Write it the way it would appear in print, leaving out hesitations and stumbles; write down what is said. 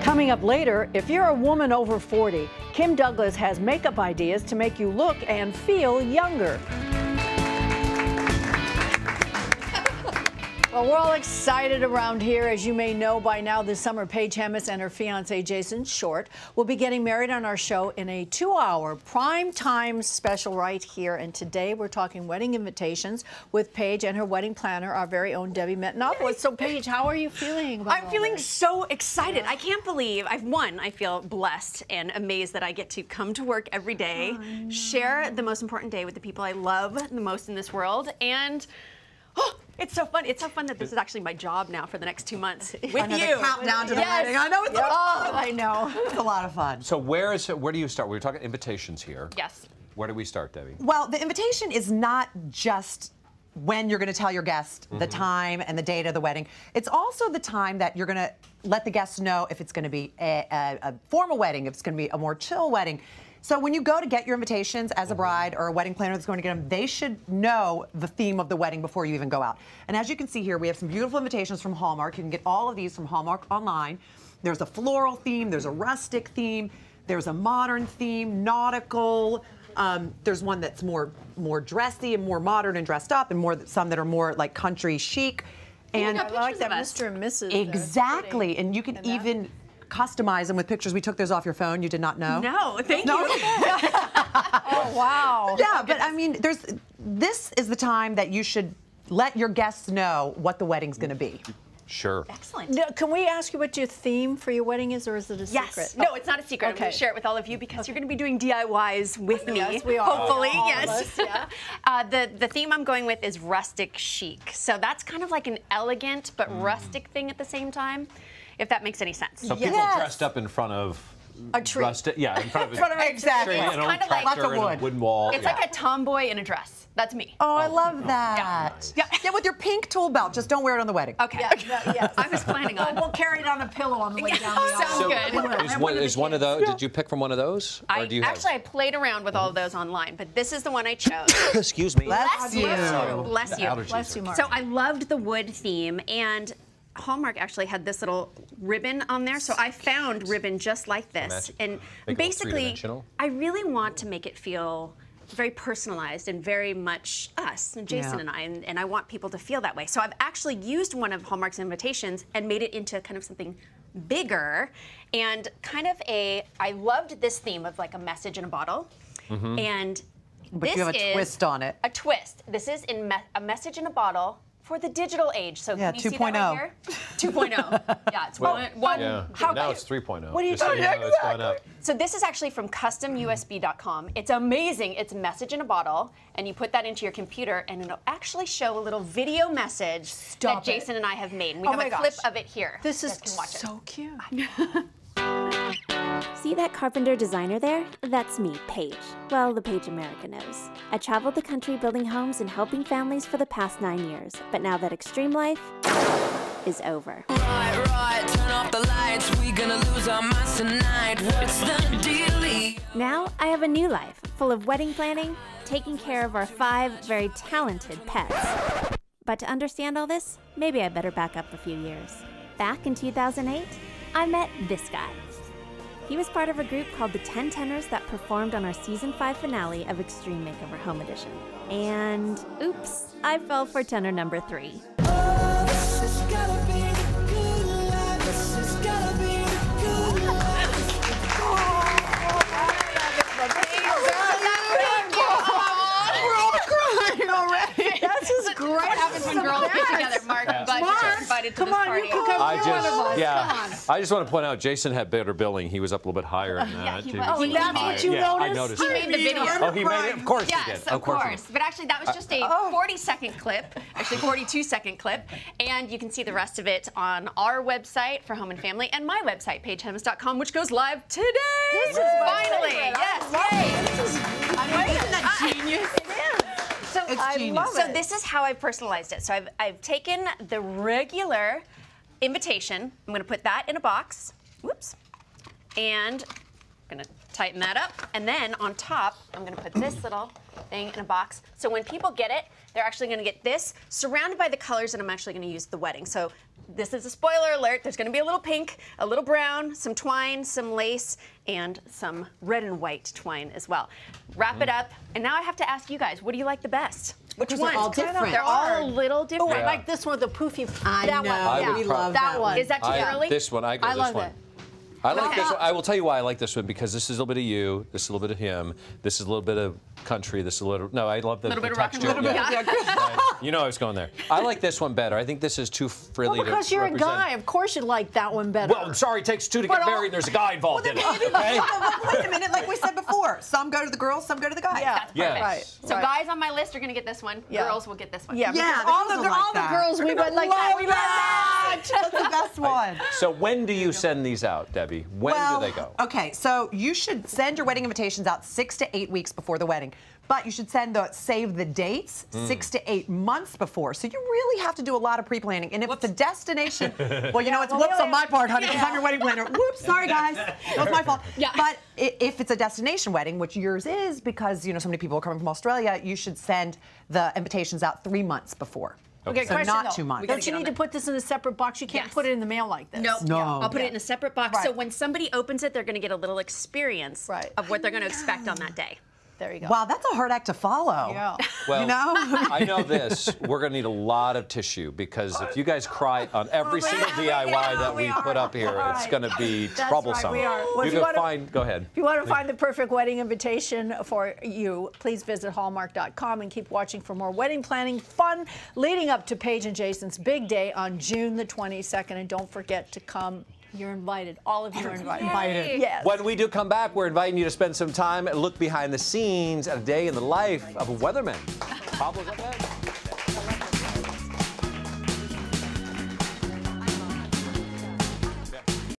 Coming up later, if you're a woman over 40, Kim Douglas has makeup ideas to make you look and feel younger. Well, we're all excited around here. As you may know by now, this summer, Paige Hemis and her fiancé, Jason Short, will be getting married on our show in a 2-hour primetime special right here. And today we're talking wedding invitations with Paige and her wedding planner, our very own Debbie Mettenopoulos. So, Paige, how are you feeling about I'm feeling so excited. Yeah. I can't believe I feel blessed and amazed that I get to come to work every day, share the most important day with the people I love the most in this world, and it's so fun. It's so fun that this is actually my job now for the next 2 months with you. Countdown to the wedding. I know it's I know. It's a lot of fun. So where do you start? We're talking invitations here. Yes. Where do we start, Debbie? Well, the invitation is not just when you're going to tell your guest the time and the date of the wedding. It's also the time that you're going to let the guests know if it's going to be a formal wedding, if it's going to be a more chill wedding. So when you go to get your invitations as a bride or a wedding planner that's going to get them, they should know the theme of the wedding before you even go out. And as you can see here, we have some beautiful invitations from Hallmark. You can get all of these from Hallmark online. There's a floral theme, there's a rustic theme, there's a modern theme, nautical. There's one that's more dressy and more modern and dressed up, and some that are more like country chic. And I like that Mr. and Mrs. Exactly, and you can even customize them with pictures. We took those off your phone. You did not know? No, thank you. Oh, wow. Yeah, but I mean, this is the time that you should let your guests know what the wedding's going to be. Sure. Excellent. Now, can we ask you what your theme for your wedding is, or is it a secret? Yes. No, it's not a secret. I'm going to share it with all of you because you're going to be doing DIYs with me. Yes, we are. Hopefully, all yes. Of us, yeah. The theme I'm going with is rustic chic. So that's kind of like an elegant but rustic thing at the same time, if that makes any sense. So people dressed up in front of a tree. Yeah, in front of a exactly. tree, an old kind of like tractor and a wooden wall. It's like a tomboy in a dress. That's me. Oh, I love that. Yeah, with your pink tool belt. Just don't wear it on the wedding. Okay. Yes. I was planning on. We'll carry it on a pillow on the way down the aisle. Sounds good. Is one of those? Did you pick from one of those? Or do you I played around with all of those online, but this is the one I chose. Excuse me. Bless you. Bless you. Bless you, Mark. So I loved the wood theme, and Hallmark actually had this little ribbon on there, so I found ribbon just like this. And basically, I really want to make it feel very personalized and very much us, and Jason and I, and I want people to feel that way. So I've actually used one of Hallmark's invitations and made it into kind of something bigger, and kind of I loved this theme of like a message in a bottle, and but you have a twist on it. A twist. This is a message in a bottle for the digital age. So can you see that right here? 2.0. Yeah, it's one. Yeah. Now it's 3.0. What are you talking about? It's going up. So this is actually from customusb.com. It's amazing. It's a message in a bottle, and you put that into your computer, and it'll actually show a little video message that Jason and I have made. And we have a clip of it here. This is so cute. See that carpenter designer there? That's me, Paige. Well, the Paige America knows. I traveled the country building homes and helping families for the past 9 years. But now that extreme life is over. Right, turn off the lights. We gonna lose our minds tonight. What's the dealie? Now I have a new life, full of wedding planning, taking care of our 5 very talented pets. But to understand all this, maybe I better back up a few years. Back in 2008, I met this guy. He was part of a group called the 10 Tenors that performed on our season 5 finale of Extreme Makeover Home Edition. And oops, I fell for tenor number 3. Oh, this is gonna be the good life. This is gonna be the good life. We're all crying already. This is great. What happens when girls get together? Mark, invited to this party. You can come I to one of us. just, I just want to point out, Jason had better billing. He was up a little bit higher than that. he was. Oh, that's what you noticed? I noticed. He made the video. Oh, he made it? Of course he did. Yes, of course. But actually, that was just a 40-second clip, actually 42-second clip, and you can see the rest of it on our website for Home and Family and my website, paigehemis.com, which goes live today. This is finally. Yes, yay. This is Isn't that genius? It is. So I love it. So this is how I've personalized it. So I've taken the regular invitation. I'm going to put that in a box. Whoops. And I'm going to tighten that up. And then on top, I'm going to put this little thing in a box. So when people get it, they're actually going to get this surrounded by the colors that I'm actually going to use at the wedding. So this is a spoiler alert. There's going to be a little pink, a little brown, some twine, some lace, and some red and white twine as well. Wrap it up. And now I have to ask you guys, what do you like the best? Which Because one? they're all different. They're all a little different. Oh, I like this one with the poofy. I that know. One. We love that one. Is that too early? This one, I go I this love one. it. I like this Okay. one. I will tell you why I like this one, because this is a little bit of you, this is a little bit of him, this is a little bit of country, this is a little. No, I love the, Little the bit of rock and texture. roll. Yeah. Yeah. Right. You know I was going there. I like this one better. I think this is too frilly Well, because to you're a represent. guy, of course you like that one better. Well, I'm sorry, it takes two to But get all- married, and there's a guy involved in it. Okay? Wait a minute, like we said before, some go to the girls, some go to the guys. Yeah. Yes. Right. So right. guys on my list are going to get this one. Yeah. Girls will get this one. Yeah, Yeah, because the all girls the, will like all that. the girls we They're went gonna like that. love We love that. That's the best one. So when do you send these out, Debbie? When do they go? Okay, so you should send your wedding invitations out 6 to 8 weeks before the wedding. But you should save the dates 6 to 8 months before. So you really have to do a lot of pre-planning. And if it's a destination, well, you know, it's well, whoops we on my part, honey, because I'm your wedding planner. Whoops, sorry, guys. That was my fault. Yeah. But if it's a destination wedding, which yours is because, you know, so many people are coming from Australia, you should send the invitations out 3 months before. Okay, So question not though. 2 months. Don't you get on need to that. put this in a separate box? You can't Yes. put it in the mail like this. Nope. No. I'll put it in a separate box. Right. So when somebody opens it, they're going to get a little experience Right. of what they're going to expect on that day. There you go. Wow, that's a hard act to follow. Yeah. Well, You know? I know this. We're going to need a lot of tissue, because if you guys cry on every single DIY that we put up here, it's going to be That's troublesome. right, we are. Well, you if you can wanna- find. Go ahead. If you want to find the perfect wedding invitation for you, please visit Hallmark.com and keep watching for more wedding planning fun leading up to Paige and Jason's big day on June the 22nd. And don't forget to come. You're invited. All of you are invited. Invited. Yes. When we do come back, we're inviting you to spend some time and look behind the scenes at a day in the life of a weatherman. Pablo's up ahead.